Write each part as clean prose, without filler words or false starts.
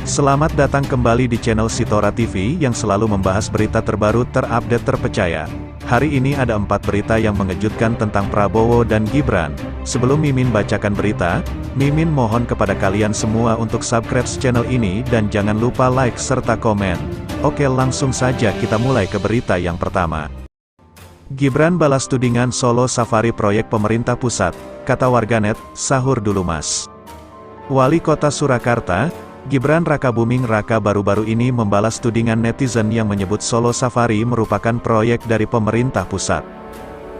Selamat datang kembali di channel Sitora TV yang selalu membahas berita terbaru terupdate terpercaya. Hari ini ada 4 berita yang mengejutkan tentang Prabowo dan Gibran. Sebelum Mimin bacakan berita, Mimin mohon kepada kalian semua untuk subscribe channel ini dan jangan lupa like serta komen. Oke, langsung saja kita mulai ke berita yang pertama. Gibran balas tudingan Solo Safari proyek pemerintah pusat, kata warganet, sahur dulu mas. Wali Kota Surakarta, Gibran Rakabuming Raka baru-baru ini membalas tudingan netizen yang menyebut Solo Safari merupakan proyek dari pemerintah pusat.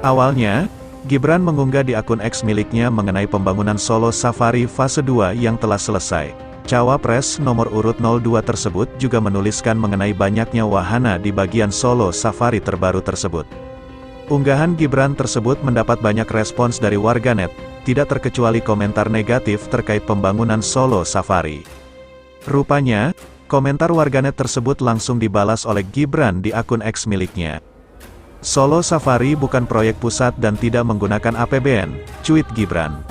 Awalnya, Gibran mengunggah di akun X miliknya mengenai pembangunan Solo Safari fase 2 yang telah selesai. Cawapres nomor urut 02 tersebut juga menuliskan mengenai banyaknya wahana di bagian Solo Safari terbaru tersebut. Unggahan Gibran tersebut mendapat banyak respons dari warganet, tidak terkecuali komentar negatif terkait pembangunan Solo Safari. Rupanya, komentar warganet tersebut langsung dibalas oleh Gibran di akun X miliknya. Solo Safari bukan proyek pusat dan tidak menggunakan APBN, cuit Gibran.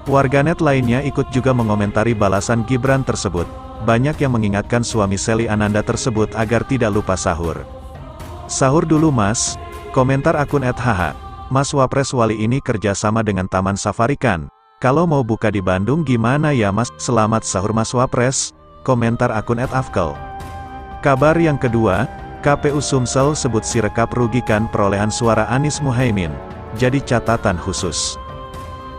Warganet lainnya ikut juga mengomentari balasan Gibran tersebut. Banyak yang mengingatkan suami Shelly Ananda tersebut agar tidak lupa sahur. Sahur dulu mas, komentar akun @hh. Mas Wapres Wali ini kerja sama dengan Taman Safari kan? Kalau mau buka di Bandung gimana ya mas? Selamat sahur Mas Wapres, komentar akun @afkel. Kabar yang kedua, KPU Sumsel sebut Sirekap rugikan perolehan suara Anies Muhaimin, jadi catatan khusus.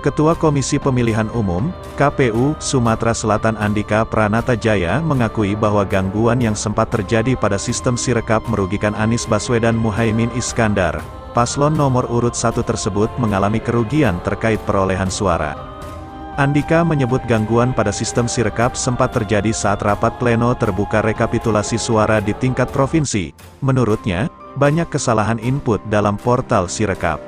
Ketua Komisi Pemilihan Umum, KPU, Sumatera Selatan Andika Pranata Jaya mengakui bahwa gangguan yang sempat terjadi pada sistem Sirekap merugikan Anies Baswedan Muhaimin Iskandar. Paslon nomor urut 1 tersebut mengalami kerugian terkait perolehan suara. Andika menyebut gangguan pada sistem Sirekap sempat terjadi saat rapat pleno terbuka rekapitulasi suara di tingkat provinsi. Menurutnya, banyak kesalahan input dalam portal Sirekap.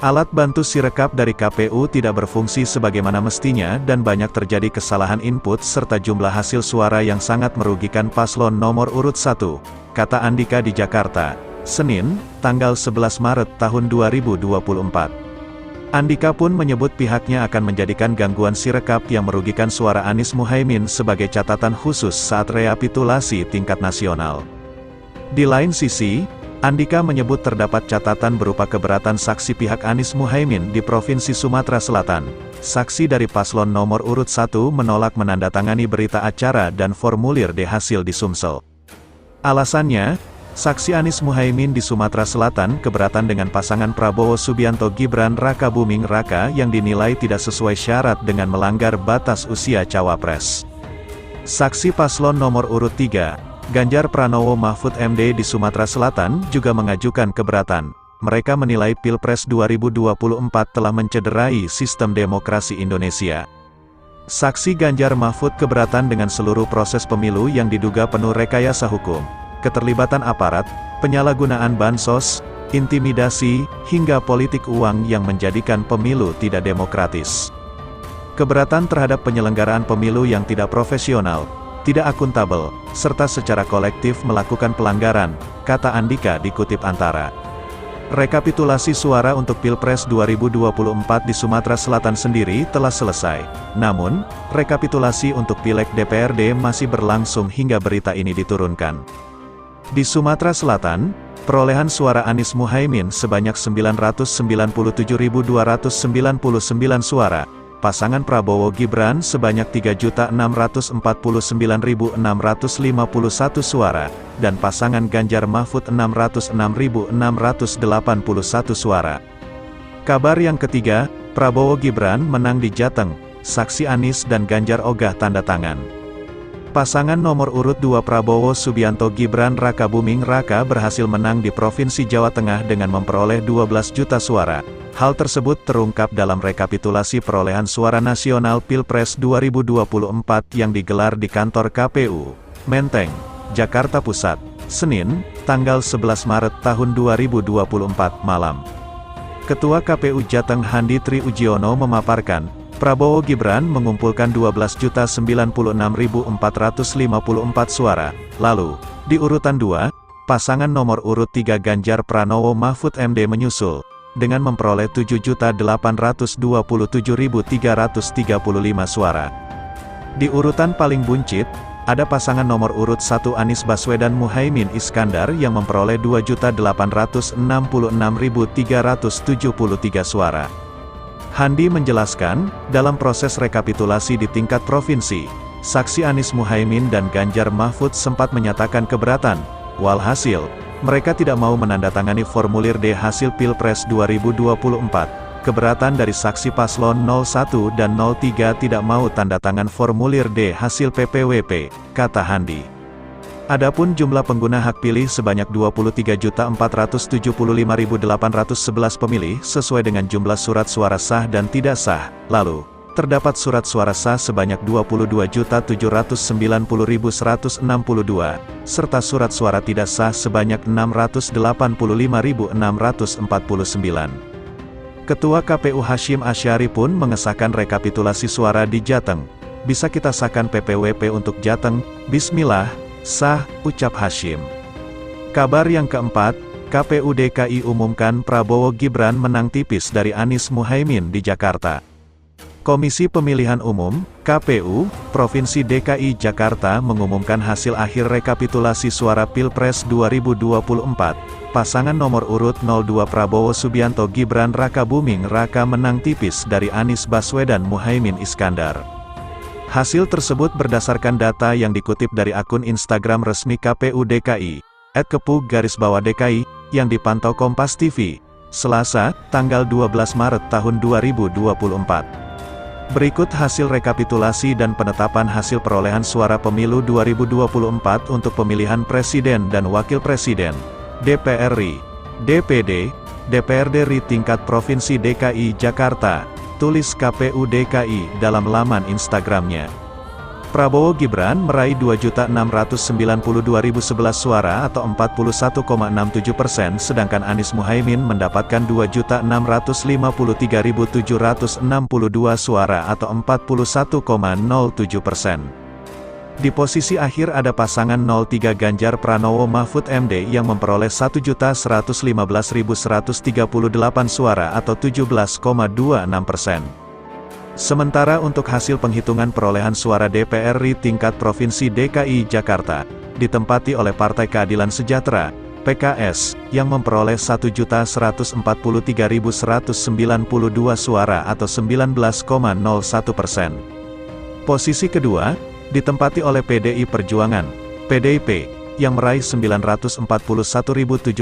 Alat bantu Sirekap dari KPU tidak berfungsi sebagaimana mestinya dan banyak terjadi kesalahan input serta jumlah hasil suara yang sangat merugikan paslon nomor urut 1, kata Andika di Jakarta, Senin, tanggal 11 Maret tahun 2024. Andika pun menyebut pihaknya akan menjadikan gangguan Sirekap yang merugikan suara Anies Muhaimin sebagai catatan khusus saat rekapitulasi tingkat nasional. Di lain sisi, Andika menyebut terdapat catatan berupa keberatan saksi pihak Anies Muhaimin di Provinsi Sumatera Selatan. Saksi dari paslon nomor urut 1 menolak menandatangani berita acara dan formulir D hasil di Sumsel. Alasannya, saksi Anies Muhaimin di Sumatera Selatan keberatan dengan pasangan Prabowo Subianto Gibran Rakabuming Raka yang dinilai tidak sesuai syarat dengan melanggar batas usia cawapres. Saksi paslon nomor urut 3, Ganjar Pranowo Mahfud MD di Sumatera Selatan juga mengajukan keberatan. Mereka menilai Pilpres 2024 telah mencederai sistem demokrasi Indonesia. Saksi Ganjar Mahfud keberatan dengan seluruh proses pemilu yang diduga penuh rekayasa hukum, keterlibatan aparat, penyalahgunaan bansos, intimidasi, hingga politik uang yang menjadikan pemilu tidak demokratis. Keberatan terhadap penyelenggaraan pemilu yang tidak profesional, tidak akuntabel, serta secara kolektif melakukan pelanggaran, kata Andika dikutip Antara. Rekapitulasi suara untuk Pilpres 2024 di Sumatera Selatan sendiri telah selesai. Namun, rekapitulasi untuk Pileg DPRD masih berlangsung hingga berita ini diturunkan. Di Sumatera Selatan, perolehan suara Anies Muhaimin sebanyak 997.299 suara, pasangan Prabowo Gibran sebanyak 3.649.651 suara, dan pasangan Ganjar Mahfud 606.681 suara. Kabar yang ketiga, Prabowo Gibran menang di Jateng, saksi Anies dan Ganjar ogah tanda tangan. Pasangan nomor urut 2 Prabowo Subianto Gibran Rakabuming Raka berhasil menang di Provinsi Jawa Tengah dengan memperoleh 12 juta suara. Hal tersebut terungkap dalam rekapitulasi perolehan suara nasional Pilpres 2024 yang digelar di kantor KPU, Menteng, Jakarta Pusat, Senin, tanggal 11 Maret tahun 2024 malam. Ketua KPU Jateng Handi Tri Ujiono memaparkan, Prabowo Gibran mengumpulkan 12.096.454 suara. Lalu, di urutan 2, pasangan nomor urut 3 Ganjar Pranowo Mahfud MD menyusul, dengan memperoleh 7.827.335 suara. Di urutan paling buncit, ada pasangan nomor urut 1 Anies Baswedan Muhaimin Iskandar yang memperoleh 2.866.373 suara. Handi menjelaskan, dalam proses rekapitulasi di tingkat provinsi, saksi Anies Muhaimin dan Ganjar Mahfud sempat menyatakan keberatan. Walhasil, mereka tidak mau menandatangani formulir D hasil Pilpres 2024. Keberatan dari saksi paslon 01 dan 03 tidak mau tanda tangan formulir D hasil PPWP, kata Handi. Adapun jumlah pengguna hak pilih sebanyak 23.475.811 pemilih sesuai dengan jumlah surat suara sah dan tidak sah. Lalu, terdapat surat suara sah sebanyak 22.790.162, serta surat suara tidak sah sebanyak 685.649. Ketua KPU Hashim Asyari pun mengesahkan rekapitulasi suara di Jateng. Bisa kita sahkan PPWP untuk Jateng, bismillah, sah, ucap Hashim. Kabar yang keempat, KPU DKI umumkan Prabowo Gibran menang tipis dari Anies Muhaimin di Jakarta. Komisi Pemilihan Umum, KPU, Provinsi DKI Jakarta mengumumkan hasil akhir rekapitulasi suara Pilpres 2024. Pasangan nomor urut 02 Prabowo Subianto Gibran Rakabuming Raka menang tipis dari Anies Baswedan Muhaimin Iskandar. Hasil tersebut berdasarkan data yang dikutip dari akun Instagram resmi KPU DKI, @kepu_DKI, yang dipantau Kompas TV, Selasa, tanggal 12 Maret tahun 2024. Berikut hasil rekapitulasi dan penetapan hasil perolehan suara pemilu 2024 untuk pemilihan Presiden dan Wakil Presiden, DPR RI, DPD, DPRD RI tingkat Provinsi DKI Jakarta, tulis KPU DKI dalam laman Instagramnya. Prabowo Gibran meraih 2.692.011 suara atau 41,67%, sedangkan Anies Muhaimin mendapatkan 2.653.762 suara atau 41,07%. Di posisi akhir ada pasangan 03 Ganjar Pranowo Mahfud MD yang memperoleh 1.115.138 suara atau 17,26%. Sementara untuk hasil penghitungan perolehan suara DPR RI tingkat Provinsi DKI Jakarta, ditempati oleh Partai Keadilan Sejahtera, PKS, yang memperoleh 1.143.192 suara atau 19,01%. Posisi kedua, ditempati oleh PDI Perjuangan, PDIP, yang meraih 941.794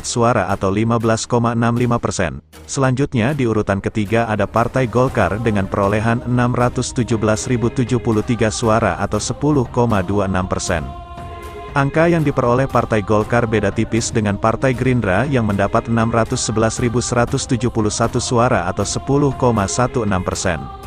suara atau 15,65%. Selanjutnya di urutan ketiga ada Partai Golkar dengan perolehan 617.073 suara atau 10,26%. Angka yang diperoleh Partai Golkar beda tipis dengan Partai Gerindra yang mendapat 611.171 suara atau 10,16%.